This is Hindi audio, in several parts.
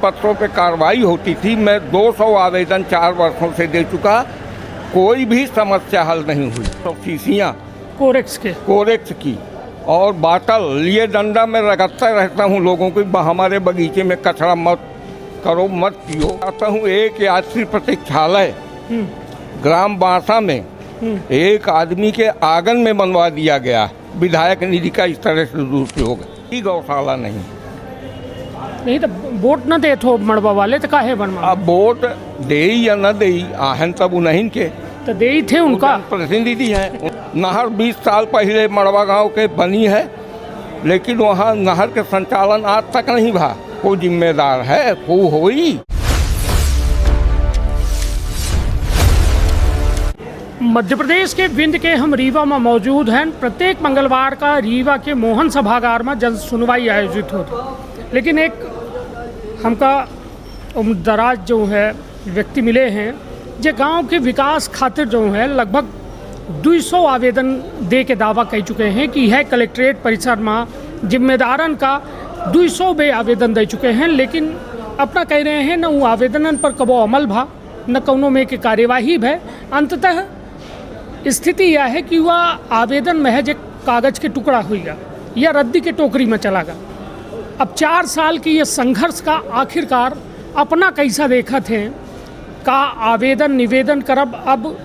पत्रों पे कार्रवाई होती थी। मैं 200 आवेदन 4 वर्षों से दे चुका, कोई भी समस्या हल नहीं हुई। तो शीशियाँ कोरेक्स की और बाटल लिए डंडा में रगड़ता रहता हूँ लोगों को, हमारे बगीचे में कचरा मत करो, मत पियो। आता हूँ एक यात्री प्रतीक्षालय ग्राम बांसा में एक आदमी के आंगन में बनवा दिया गया, विधायक निधि का इस तरह से दुरुपयोग। गौशाला नहीं तो वोट न दे थो मड़वा वाले तो काहे बनवा। अब वोट दे या न दे आहन तब उन्हीं के तो दे ही थे, उनका प्रतिनिधि है। नहर 20 साल पहले मड़वा गांव के बनी है, लेकिन वहाँ नहर के संचालन आज तक नहीं भा। कोई जिम्मेदार है वो होई। मध्य प्रदेश के विंध्य के हम रीवा में मौजूद हैं। प्रत्येक मंगलवार का रीवा के मोहन सभागार में जन सुनवाई आयोजित होती, लेकिन एक हमका उम्रदराज जो है व्यक्ति मिले हैं जो गांव के विकास खातिर जो है लगभग 200 आवेदन दे के दावा कह चुके हैं कि यह कलेक्ट्रेट परिसर में जिम्मेदारन का 200 बे आवेदन दे चुके हैं, लेकिन अपना कह रहे हैं न वो आवेदन पर कबो अमल भा न कौनों में के कार्यवाही भय। अंततः स्थिति यह है कि वह आवेदन महज एक कागज के टुकड़ा हुआ या रद्दी के टोकरी में चला गया। अब 4 साल की ये संघर्ष का आखिरकार अपना कैसा देखा थे का आवेदन निवेदन करब अब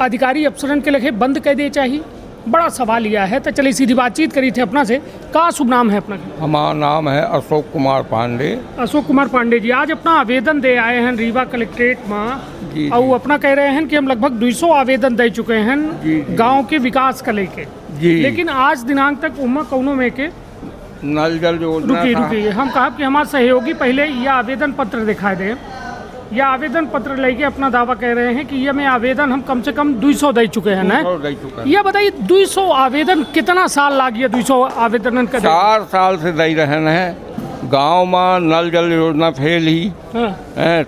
अधिकारी अफसरन के लगे बंद कर दे चाहिए, बड़ा सवाल यह है। तो चलिए सीधी बातचीत करी थे अपना से। का शुभ नाम है अपना? हमारा नाम है अशोक कुमार पांडे। अशोक कुमार पांडे जी, आज अपना आवेदन दे आए हैं रीवा कलेक्ट्रेट में और अपना कह रहे हैं कि हम लगभग 200 आवेदन दे चुके हैं गांव के विकास को लेके, लेकिन आज दिनांक तक उमा कौनों में के नल जल योजना रुकी हम कहा कि हमारे सहयोगी पहले यह आवेदन पत्र दिखाई दें। यह आवेदन पत्र लेके अपना दावा कह रहे हैं कि ये में आवेदन हम कम से कम 200 दे चुके हैं ना। यह बताइए 200 आवेदन कितना साल लग गया? 200 आवेदन का 4 साल से दे रहे हैं। गांव में नल जल योजना फेल ही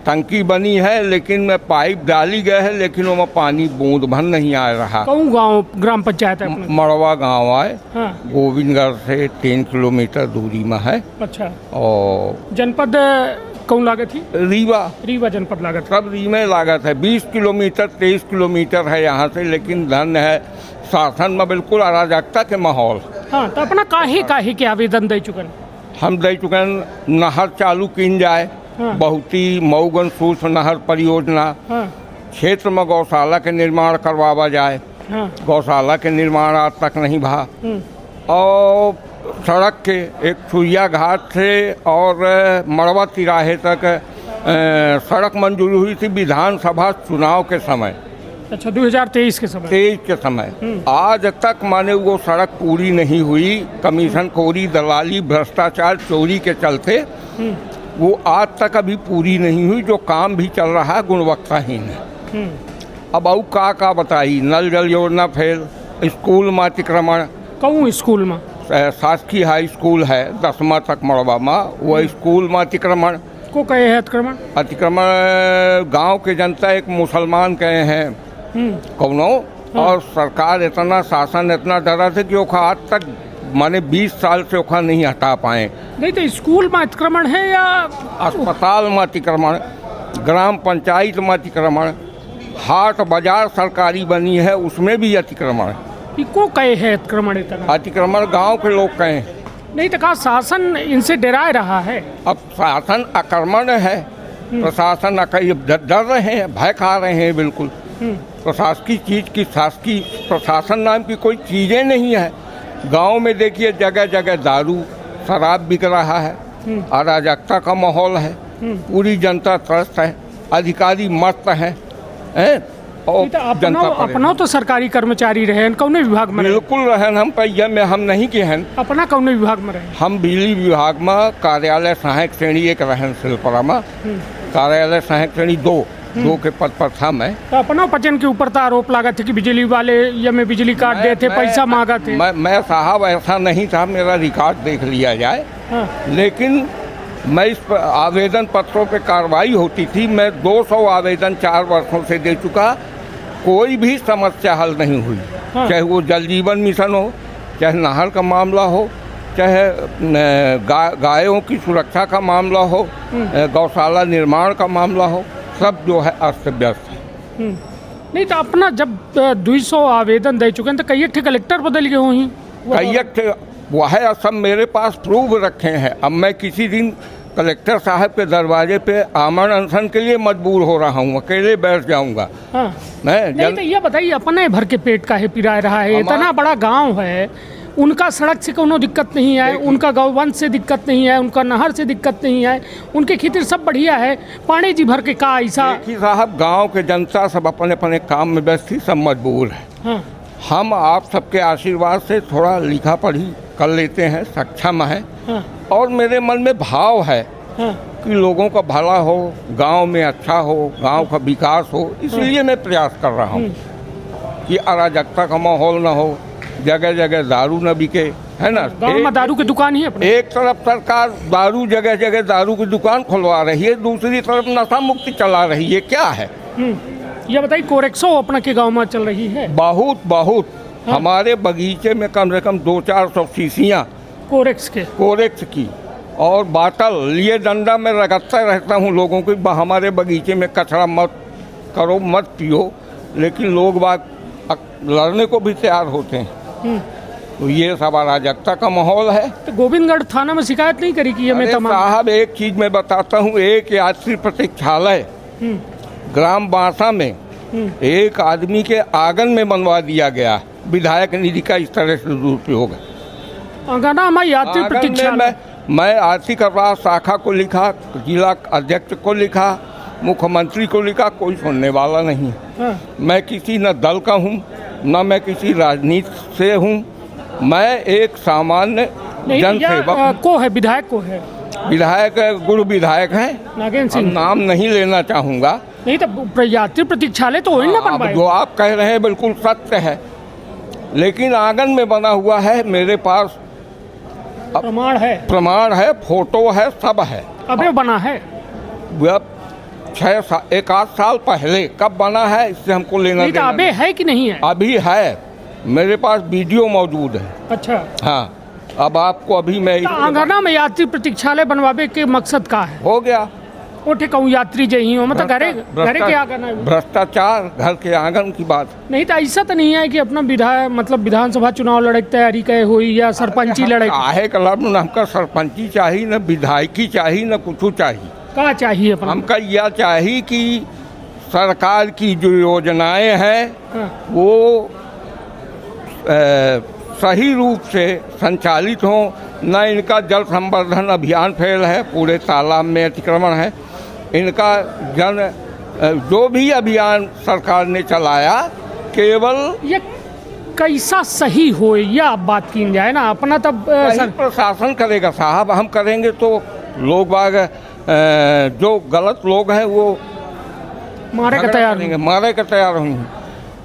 टंकी बनी है, लेकिन में पाइप डाली गए है, लेकिन वो पानी बूंद भर नहीं आ रहा। कौन गांव ग्राम पंचायत है? मड़वा गांव है, गोविंदगढ़ से 3 किलोमीटर दूरी में है। अच्छा। और जनपद कौन लागत थी? रीवा जनपद लागत। सब रीवा लागत है। 20 किलोमीटर 23 किलोमीटर है यहाँ से, लेकिन धन है शासन में बिल्कुल अराजकता के माहौल। हाँ, तो अपना काहे के आवेदन दे चुके? हम दे चुके हैं नहर चालू की जाए, बहुत ही मऊगन सूक्ष्म नहर परियोजना। क्षेत्र में गौशाला के निर्माण करवावा जाए, गौशाला के निर्माण आज तक नहीं भा। और सड़क के एक सुइया घाट से और मड़वा तिराहे तक सड़क मंजूर हुई थी विधानसभा चुनाव के समय। अच्छा, 2023 के समय? 23 के समय। आज तक माने वो सड़क पूरी नहीं हुई। कमीशन खोरी, दलाली, भ्रष्टाचार, चोरी के चलते वो आज तक अभी पूरी नहीं हुई। जो काम भी चल रहा है गुणवत्ताहीन है। अब और का बताई, नल जल योजना फेल, स्कूल में अतिक्रमण। कौन स्कूल में? शासकीय हाई स्कूल है 10वीं तक मड़वा में, वो स्कूल में अतिक्रमण को कहे है। अतिक्रमण गांव के जनता एक मुसलमान कहे हैं कौनो। और सरकार इतना शासन इतना डरा था कि ओखा आज तक माने 20 साल से ओखा नहीं हटा पाए। नहीं तो स्कूल में अतिक्रमण है या अस्पताल में अतिक्रमण, ग्राम पंचायत में अतिक्रमण, हाट बाजार सरकारी बनी है उसमें भी अतिक्रमण। को कहे है अतिक्रमण? इतना अतिक्रमण गांव के लोग कहें। नहीं तो कहा शासन इनसे डरा रहा है। अब शासन आक्रमण है, प्रशासन डर रहे हैं, भय खा रहे हैं बिल्कुल। प्रशासकीय चीज की शासकीय प्रशासन नाम की कोई चीजें नहीं है। गांव में देखिए जगह जगह दारू शराब बिक रहा है, अराजकता का माहौल है, पूरी जनता त्रस्त है, अधिकारी मस्त है। अपना तो सरकारी कर्मचारी रहे कौन विभाग में? बिल्कुल रहे। हम पहिया में हम नहीं के हैं। अपना कौन विभाग में रहे? हम बिजली विभाग में कार्यालय सहायक श्रेणी 1 रहन शिल्परा में, कार्यालय सहायक श्रेणी 2 के पद पर था मैं। तो अपना पचन के ऊपर तो आरोप लगा थे कि बिजली वाले या में बिजली काट दे थे, पैसा मांगा थे। मैं साहब ऐसा नहीं था, मेरा रिकॉर्ड देख लिया जाए। लेकिन मैं इस आवेदन पत्रों पे कार्रवाई होती थी। मैं 200 आवेदन 4 वर्षों से दे चुका, कोई भी समस्या हल नहीं हुई। चाहे वो जल जीवन मिशन हो, चाहे नहर का मामला हो, चाहे गायों की सुरक्षा का मामला हो, गौशाला निर्माण का मामला हो, सब जो है अस्त व्यस्त है। नहीं तो अपना जब 200 आवेदन दे चुके हैं तो कई ठे कलेक्टर बदल गए हुई कई वह है, सब मेरे पास प्रूफ रखे हैं। अब मैं किसी दिन कलेक्टर साहब के दरवाजे पे आमरण अनशन के लिए मजबूर हो रहा हूँ, अकेले बैठ जाऊंगा। हाँ। नहीं तो ये बताइए, अपने भर के पेट का है पिराए रहा है, इतना बड़ा गांव है, उनका सड़क से कोनो दिक्कत नहीं है, उनका गौवंश से दिक्कत नहीं है, उनका नहर से दिक्कत नहीं है, उनके खेती सब बढ़िया है, पानी जी भर के का ऐसा। देखिए साहब, गांव के जनता सब अपने अपने काम में व्यस्त थी, सब मजबूर है। हाँ। हम आप सबके आशीर्वाद से थोड़ा लिखा पढ़ी कर लेते हैं, सक्षम है। हाँ। और मेरे मन में भाव है हाँ। कि लोगों का भला हो, गांव में अच्छा हो, गांव का विकास हो, इसलिए मैं प्रयास कर रहा हूँ कि अराजकता का माहौल न हो, जगह जगह दारू न बिके, है ना। गांव में दारू की दुकान ही है। एक तरफ सरकार दारू जगह जगह दारू की दुकान खुलवा रही है, दूसरी तरफ नशा मुक्ति चला रही है, क्या है। ये बताइए, कोरेक्सो अपना के गांव में चल रही है? बहुत बहुत। हाँ। हमारे बगीचे में कम से कम 200-400 शीशियाँ कोरेक्स की और बाटल लिए डंडा में रगड़ता रहता हूँ लोगों को, हमारे बगीचे में कचरा मत करो, मत पियो, लेकिन लोग बात लड़ने को भी तैयार होते हैं। तो ये सब अराजकता का माहौल है। तो गोविंदगढ़ थाना में शिकायत नहीं करी कि ये मैं तमाम? साहब, एक चीज़ मैं बताता हूँ, एक यात्री प्रतीक्षालय ग्राम बांसा में एक आदमी के आंगन में बनवा दिया गया, विधायक निधि का इस तरह से दुरुपयोग है। यात्री प्रतीक्षालय मैं आर्थिक अपराध शाखा को लिखा, जिला अध्यक्ष को लिखा, मुख्यमंत्री को लिखा, कोई सुनने वाला नहीं। हाँ। मैं किसी न दल का हूँ, न मैं किसी राजनीति से हूँ, मैं एक सामान्य जनसेवक को है, विधायक को है, विधायक गुरु विधायक हैं नागेंद्र सिंह, नाम नहीं लेना चाहूँगा। नहीं तो यात्री प्रतीक्षालय तो वही ना बनवाए। जो आप कह रहे हैं बिल्कुल सत्य है, लेकिन आंगन में बना हुआ है, मेरे पास प्रमाण है, फोटो है, सब है। अबे बना है? अब 1-8 साल पहले कब बना है, इससे हमको लेना नहीं। तो अबे है कि नहीं है? अभी है, मेरे पास वीडियो मौजूद है। अच्छा। हाँ, अब आपको अभी मैं आंगना में यात्री प्रतीक्षालय बनवावे के मकसद का है? हो गया, उठे कहूँ यात्री जही हो, मतलब घरे के आंगन है। भ्रष्टाचार घर के आंगन की बात नहीं। तो ऐसा तो नहीं है कि अपना विधानसभा चुनाव लड़े तैयारी करे हुई या सरपंची लड़े? काहे कलम न हमका सरपंची चाहिए, न विधायकी चाहिए, न कुछ चाहिए। क्या चाहिए अपना? हमका यह चाहिए कि सरकार की जो योजनाएं हैं वो सही रूप से संचालित हों, न इनका जल संवर्धन अभियान फेल है, पूरे तालाब में अतिक्रमण है, इनका जो भी अभियान सरकार ने चलाया केवल ये कैसा सही हो, यह आप बात की जाए ना, अपना तब प्रशासन करेगा साहब, हम करेंगे तो लोग बाग जो गलत लोग हैं वो मारे का तैयार होंगे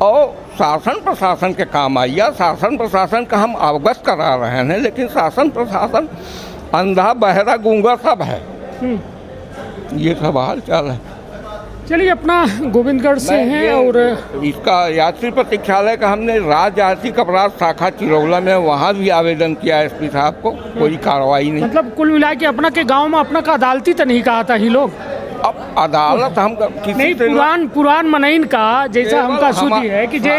और शासन प्रशासन के काम आइए। शासन प्रशासन का हम अवगत करा रहे हैं, लेकिन शासन प्रशासन अंधा बहरा गूंगा सब है। ये सब हाल चाल है। चलिए, अपना गोविंदगढ़ से हैं और इसका यात्री प्रतीक्षालय का हमने राज्य आर्थिक अपराध शाखा चिरौला में वहाँ भी आवेदन किया एसपी साहब को, कोई कार्रवाई नहीं। मतलब कुल मिला के अपना के गांव में अपना का अदालती तो नहीं कहा था ही लोग? अब अदालत हम किसी नहीं, पुरान मनइन का जैसा हमका सुधी है कि जे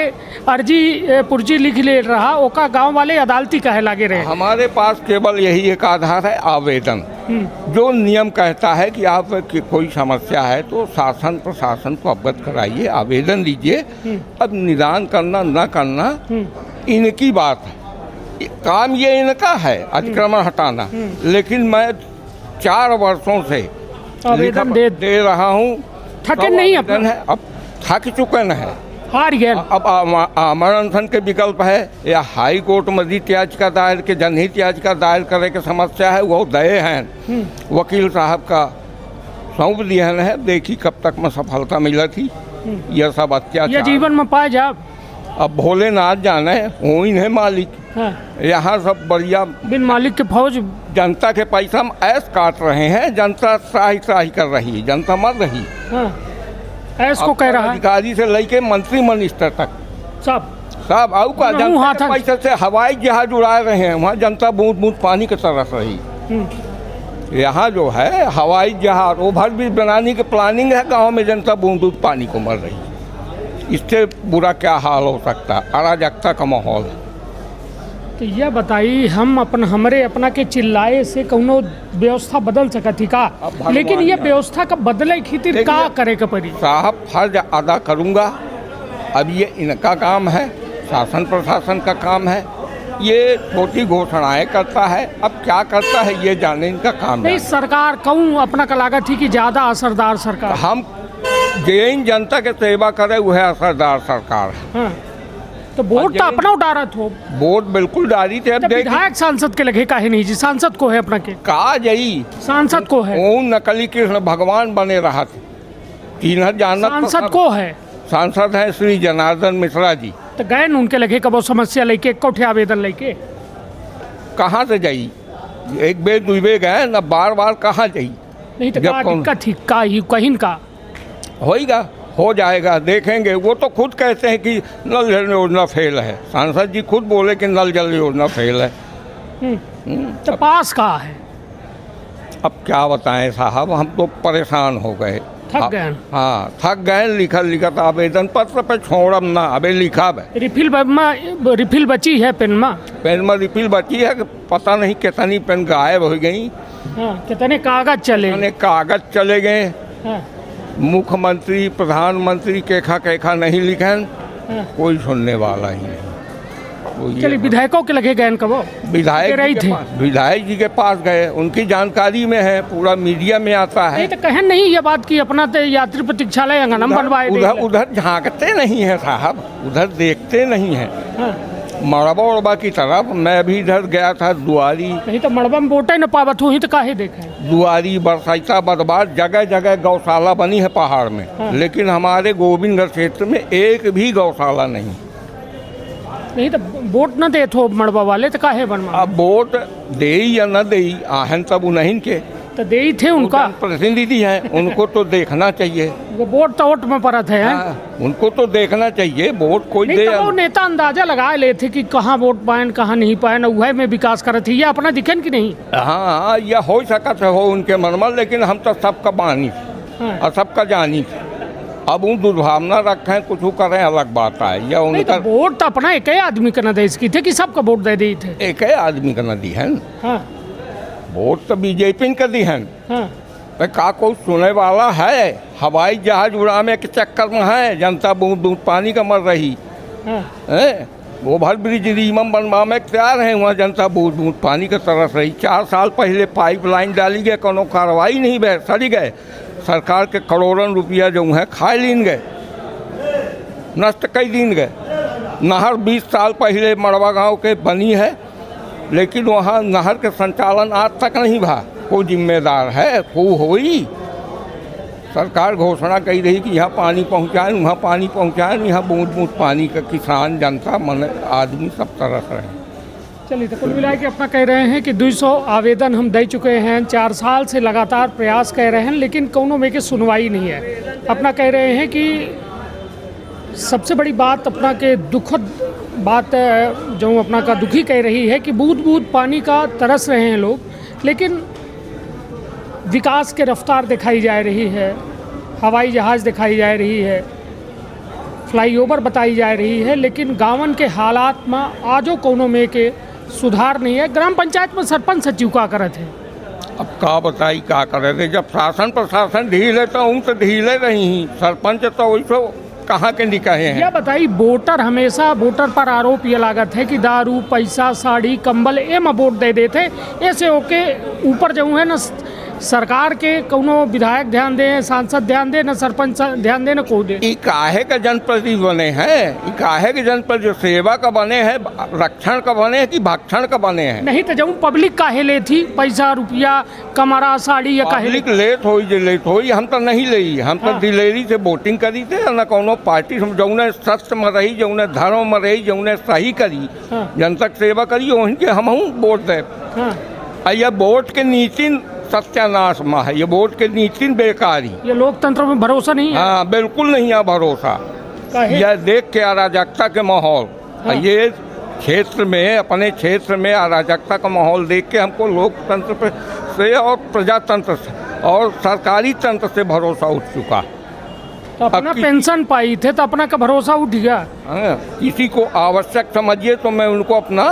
अर्जी पुर्जी लिख ले रहा, ओका गांव वाले अदालती कहे लागे रहे। हमारे पास केवल यही एक आधार है, आवेदन। जो नियम कहता है कि आप की कोई समस्या है तो शासन प्रशासन को अवगत कराइए, आवेदन दीजिए। अब निदान करना न करना इनकी बात है, काम ये इनका है अतिक्रमण हटाना, लेकिन मैं 4 वर्षों से आवेदन दे रहा हूँ। थके नहीं है, अब थक चुके न है, हार गए। अब आमरण अनशन के विकल्प है या हाई कोर्ट मजीद याचिका दायर के जनहित याचिका दायर करे के समस्या है, वो दए हैं वकील साहब का सौंप दिए हैं। देखी कब तक में सफलता मिला थी। यह सब अत्याचार जीवन में पाए जा। अब भोलेनाथ जाने हो ही नहीं मालिक। यहाँ सब बढ़िया बिन मालिक के फौज, जनता के पैसा में ऐश काट रहे हैं, जनता त्राही कर रही है, जनता मर रही ऐश को कह रहा है। अधिकारी से लेके मंत्री मिनिस्टर तक सब साहब आऊ का मैं जनता वहाँ के था। पैसे से हवाई जहाज उड़ा रहे हैं, वहाँ जनता बूंद बूंद पानी की तरस रही। यहाँ जो है हवाई जहाज ओवर ब्रिज बनाने की प्लानिंग है, गांव में जनता बूंद बूंद पानी को मर रही। इससे बुरा क्या हाल हो सकता है, अराजकता का माहौल है। तो यह बताइए, हम हमरे अपना के चिल्लाए से कौनो व्यवस्था बदल सकत ही का, अब भगवान लेकिन ये जाने। व्यवस्था का बदले खातिर देखिए, का करे के पड़ी। साहब फर्ज अदा करूँगा, अब ये इनका काम है, शासन प्रशासन का काम है। ये छोटी घोषणाएं करता है, अब क्या करता है ये जाने, इनका काम नहीं, है। सरकार कहूँ अपना का लागत थी कि ज़्यादा असरदार सरकार। हम जैन जनता के सेवा करे वह असरदार सरकार है। हाँ, तो वोट तो अपना उडारत हो, वोट बिल्कुल डाली थे। अब जब देखिए विधायक सांसद के लगे काहे नहीं जी, सांसद को है अपना के, का जई सांसद को है, वो नकली कृष्ण भगवान बने रहा थे। 3000 जानत सांसद को है, सांसद हैं श्री जनार्दन मिश्रा जी। तो गए न उनके लगे कबो समस्या लेके कोठे आवेदन लेके, कहाँ से जाई, एक बेर दुई बेर गए न, बार बार कहाँ जाई। नहीं तो जब का कौन- दिक्कत ही का ही कहीं का। होएगा, हो जाएगा, देखेंगे। वो तो खुद कहते हैं कि नल जल योजना फेल है, सांसद जी खुद बोले कि नल जल योजना फेल है। तो पास का है, अब क्या बताएं साहब, हम तो परेशान हो गए, थक गए। हाँ थक गए। लिखत आवेदन पत्र पे छोड़म ना, अबे लिखा है रिफिल बची है पेन में। पेन में रिफिल बची है कि पता नहीं कितनी पेन गायब हो गई, हाँ, कितने कागज चले। कितने कागज चले गए। हाँ, मुख्यमंत्री प्रधानमंत्री केखा नहीं लिखन, हाँ। कोई सुनने वाला ही नहीं। तो ये चलिए, विधायकों के लगे गए कबो, विधायक रही जी थे। के पास, विधायक जी के पास गए, उनकी जानकारी में है, पूरा मीडिया में आता है। नहीं तो कहन नहीं ये बात की अपना तो यात्री प्रतीक्षालय अंगनम बनवाए उधर देंगे। उधर झांकते नहीं है साहब, उधर देखते नहीं है। हाँ, मड़बा उड़बा की तरफ मैं भी इधर गया था, दुआरी नहीं तो मड़बा में वोटे न पावत हुई तो काहे देखे। दुआरी बरसैता बदबार जगह जगह गौशाला बनी है पहाड़ में, हाँ। लेकिन हमारे गोविंदगढ़ क्षेत्र में एक भी गौशाला नहीं। नहीं तो वोट न देत हो मड़बा वाले तो काहे बनवा। अब वोट दे या न दे, आहन तब उन्हीं के तो दे ही थे उनका, प्रतिनिधि हैं, उनको तो देखना चाहिए। वो वोट तो वोट में पड़त है। हाँ, उनको तो देखना चाहिए, वोट कोई नहीं दे। तो वो नेता अंदाजा लगा ले थे कि कहाँ वोट पाए कहाँ नहीं पाए, वह में विकास करत ही, ये अपना दिखन कि नहीं। हाँ, यह हो सकत है हो उनके मन में, लेकिन हम तो सबका बानी हाँ। और सबका जानी। अब उन दुर्भावना रखें, कुछ करें, अलग बात है। या नहीं तो उनका वोट तो अपना एक ही आदमी का न दे इसकी थे कि सबका वोट दे दी थे। एक ही आदमी का नदी है, हाँ, वोट तो बीजेपी का दी है। हाँ, तो का कोई सुने वाला है? हवाई जहाज उड़ाने के चक्कर में है, जनता बूंद बूंद पानी का मर रही हाँ। है। ओवर ब्रिज रीमम बनवा में तैयार है, वहाँ जनता बूंद बूंद पानी का तरस रही। 4 साल पहले पाइपलाइन डाली गई, कोनो कार्रवाई नहीं भे, सड़ी गए। सरकार के करोड़ों रुपया जो है खा लीन गए, नष्ट कई दिन गए। नहर 20 साल पहले मड़वा गांव के बनी है, लेकिन वहाँ नहर के संचालन आज तक नहीं भा। कोई जिम्मेदार है? कोई होई? सरकार घोषणा कही रही कि यहाँ पानी पहुँचाएं, वहाँ पानी पहुँचाएं, यहाँ बूंद बूंद पानी का किसान जनता मन आदमी सब तरस रहे हैं। चलिए, तो कुल मिला के अपना कह रहे हैं कि 200 आवेदन हम दे चुके हैं, 4 साल से लगातार प्रयास कर रहे हैं, लेकिन कोनो में की सुनवाई नहीं है। अपना कह रहे हैं कि सबसे बड़ी बात अपना के दुखद बात जो अपना का दुखी कह रही है कि बूंद बूंद पानी का तरस रहे हैं लोग, लेकिन विकास के रफ्तार दिखाई जा रही है, हवाई जहाज़ दिखाई जा रही है, फ्लाईओवर बताई जा रही है, लेकिन गाँवन के हालात में आजो कोनो में के सुधार नहीं है। ग्राम पंचायत में सरपंच सचिव का करत है। अब का बताई का करे थे, जब शासन प्रशासन ढील है तो उन तो ढीले रही, सरपंच तो वैसे कहाँ के निकाहे हैं। यह बताइए, वोटर हमेशा वोटर पर आरोप ये लागत है कि दारू, पैसा, साड़ी, कंबल ए में वोट दे देते, ऐसे होके ऊपर जो है ना सरकार के कोनो विधायक ध्यान दे, सांसद ध्यान दे, न सरपंच ध्यान दे, न को दे। ई काहे के जनप्रतिनिधि बने हैं? ई काहे के जनप्रतिनिधि? सेवा का बने हैं, रक्षण का बने हैं कि भक्षण का बने हैं? नहीं तो जब पब्लिक काहे ले थी पैसा रुपया कमरा साड़ी या काहे ले? पब्लिक लेट होई जे लेट होई, हम तो नहीं ली, हम तो हाँ। दिलेरी से वोटिंग करी थे, न कोनो पार्टी जौने सत्य में रही, जौने धर्म में रही, जौने सही करी, हाँ। जनता के सेवा करी, वहीं के हम वोट दे। हाँ, यह वोट के नीति सत्यानाश में है, ये वोट के नीति बेकारी। ये लोकतंत्र में भरोसा नहीं है। हाँ, बिल्कुल नहीं है भरोसा। काहे? यह देख के अराजकता के माहौल, हाँ। ये क्षेत्र में, अपने क्षेत्र में अराजकता का माहौल देख के हमको लोकतंत्र से और प्रजातंत्र से और सरकारी तंत्र से भरोसा उठ चुका। तो अपना अब पेंशन पाई थे तो अपना का भरोसा उठ गया। हाँ, किसी को आवश्यक समझिए तो मैं उनको अपना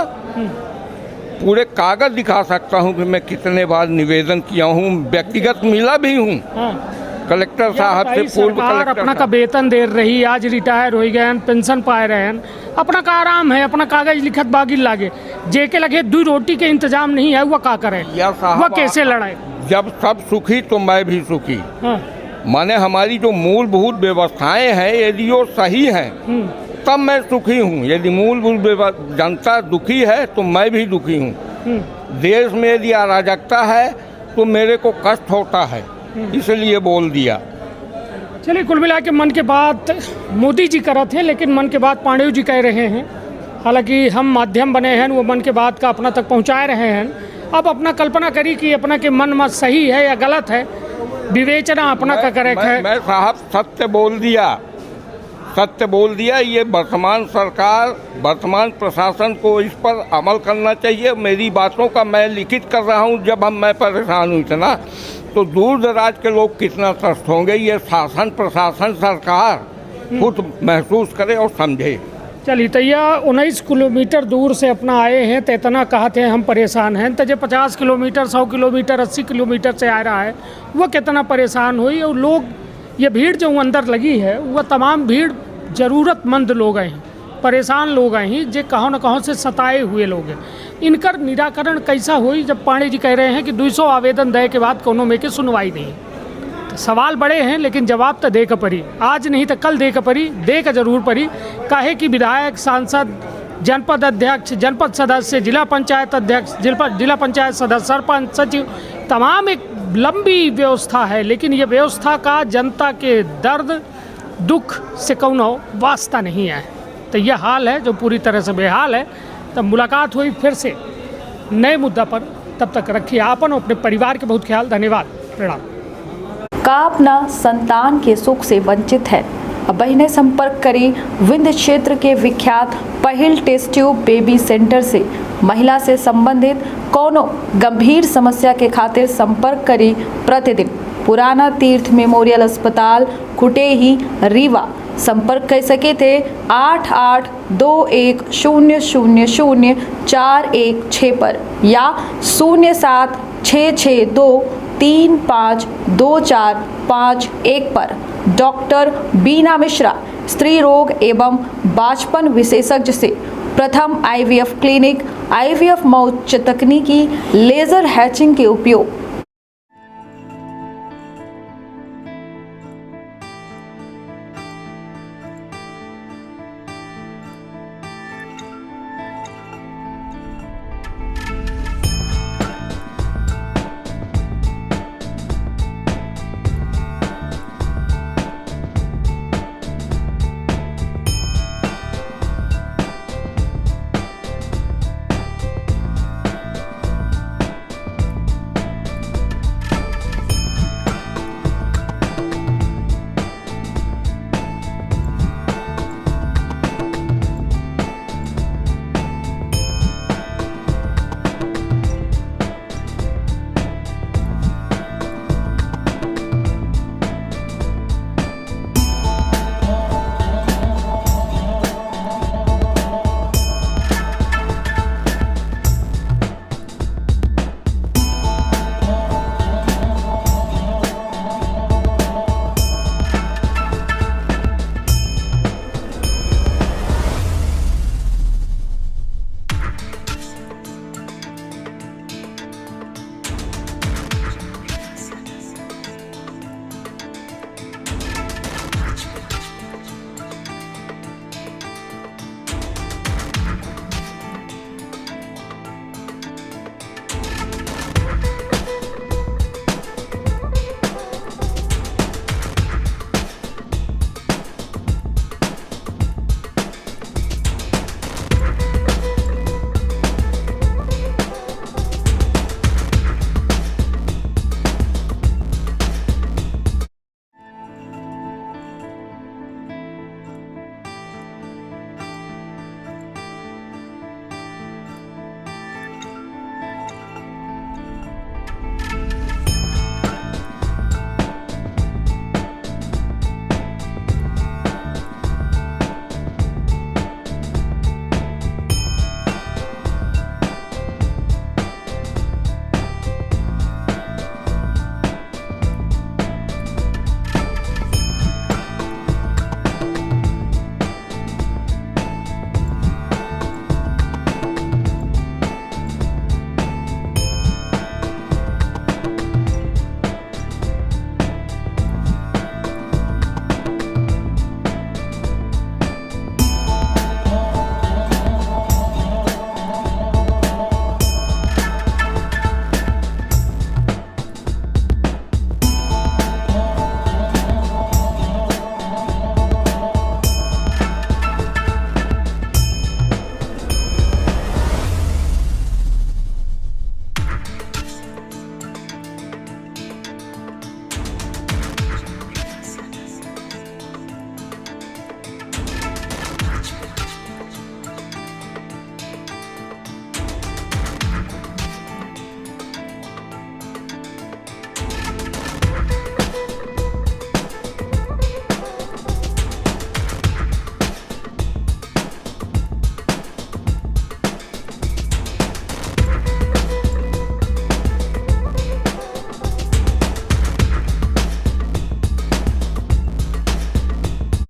पूरे कागज दिखा सकता हूँ कि मैं कितने बार निवेदन किया हूँ, व्यक्तिगत मिला भी हूँ हाँ। कलेक्टर साहब से, पूर्व सरकार कलेक्टर अपना का साहब। वेतन दे रही, आज रिटायर हो गए, पेंशन पाए रहे हैं, अपना का आराम है, अपना कागज लिखत बागी लागे, जेके लगे दो रोटी के इंतजाम नहीं है, वह का करे, या साहब, वह कैसे लड़ाए। जब सब सुखी तो मैं भी सुखी। हाँ। माने हमारी जो मूलभूत व्यवस्थाएं हैं यदि वो सही हैं तब मैं सुखी हूँ। यदि मूलभूत जनता दुखी है तो मैं भी दुखी हूँ। देश में यदि अराजकता है तो मेरे को कष्ट होता है, इसलिए बोल दिया। चलिए, कुल मिला के मन के बात मोदी जी करत हैं, लेकिन मन के बात पांडे जी कह रहे हैं। हालांकि हम माध्यम बने हैं, वो मन के बात का अपना तक पहुंचा रहे हैं। अब अपना कल्पना करी कि अपना के मन में सही है या गलत है, विवेचना अपना का करे है। मैं साहब सत्य बोल दिया, सत्य बोल दिया। ये वर्तमान सरकार, वर्तमान प्रशासन को इस पर अमल करना चाहिए। मेरी बातों का मैं लिखित कर रहा हूँ। जब मैं परेशान हुई इतना, तो दूर दराज के लोग कितना त्रस्त होंगे, ये शासन, प्रशासन, सरकार खुद महसूस करे और समझे। चलिए, तो यह 19 किलोमीटर दूर से अपना आए हैं, तो इतना कहते हैं हम परेशान हैं। तो जो 50 किलोमीटर, 100 किलोमीटर, 80 किलोमीटर से आ रहा है, वह कितना परेशान हुई। और लोग, ये भीड़ जो अंदर लगी है, वह तमाम भीड़ ज़रूरतमंद लोग हैं, परेशान लोग हैं, जो कहों न कहों से सताए हुए लोग हैं। इनकर निराकरण कैसा हुई, जब पांडे जी कह रहे हैं कि 200 आवेदन दे के बाद कोनो में के सुनवाई नहीं। तो सवाल बड़े हैं, लेकिन जवाब तो दे के पड़ी, आज नहीं तो कल दे के पड़ी, दे के जरूर पड़ी। काहे कि विधायक, सांसद, जनपद अध्यक्ष, जनपद सदस्य, जिला पंचायत अध्यक्ष, जिला पंचायत सदस्य, सरपंच, सचिव, तमाम एक लंबी व्यवस्था है। लेकिन ये व्यवस्था का जनता के दर्द दुख से कौनो वास्ता नहीं है। तो यह हाल है जो पूरी तरह से बेहाल है। तब मुलाकात हुई फिर से नए मुद्दा पर। तब तक रखिए आपन और अपने परिवार के बहुत ख्याल। धन्यवाद, प्रणाम। का अपना संतान के सुख से वंचित है? अब बहिने संपर्क करी विंध्य क्षेत्र के विख्यात पहिल टेस्ट ट्यूब बेबी सेंटर से। महिला से संबंधित कोनो गंभीर समस्या के खातिर संपर्क करी प्रतिदिन पुराना तीर्थ मेमोरियल अस्पताल कुटेही रीवा। संपर्क कर सके थे 8821000416 पर या 0766235245 पर। डॉक्टर बीना मिश्रा, स्त्री रोग एवं बांझपन विशेषज्ञ से प्रथम IVF क्लिनिक, IVF मौत तकनीकी, लेजर हैचिंग के उपयोग,